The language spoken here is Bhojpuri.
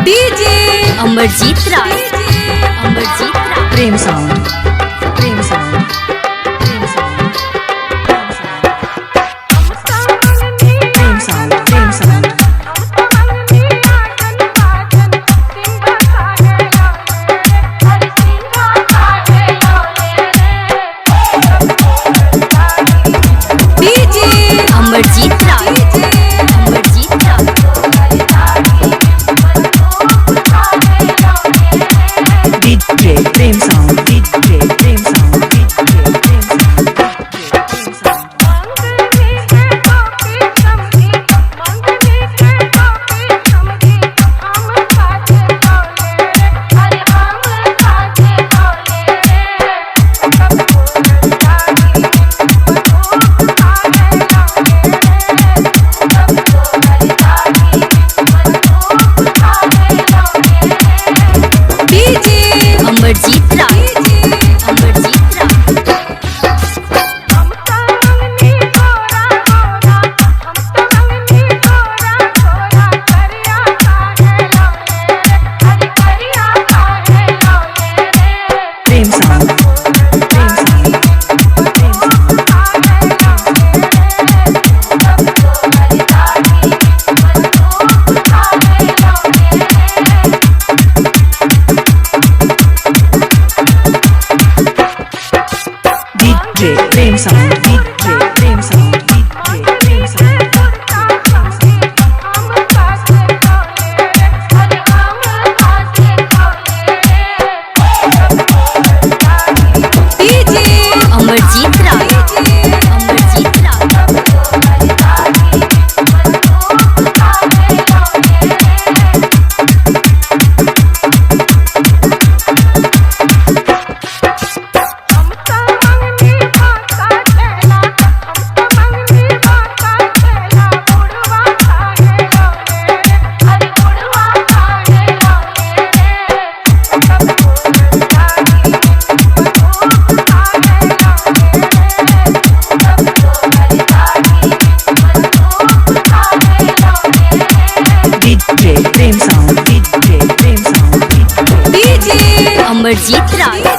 DJ Amarjeet Rai, Amarjeet Rai. Prem sound, Prem sound, Prem sound, Prem sound, Prem sound. DJ Amarjeet Rai, Amarjeet Rai. DJ Prem sound, DJ Prem sound, DJ Prem sound, Prem sound. Amarjeet Rai, Amarjeet Rai. Prem sound, Prem sound, Prem sound. DJ Prem sound, DJ Prem sound, DJ Prem sound. DJ Amarjeet Rai, Amarjeet Rai. DJ Prem sound, DJ Prem sound, DJ Amarjeet Rai.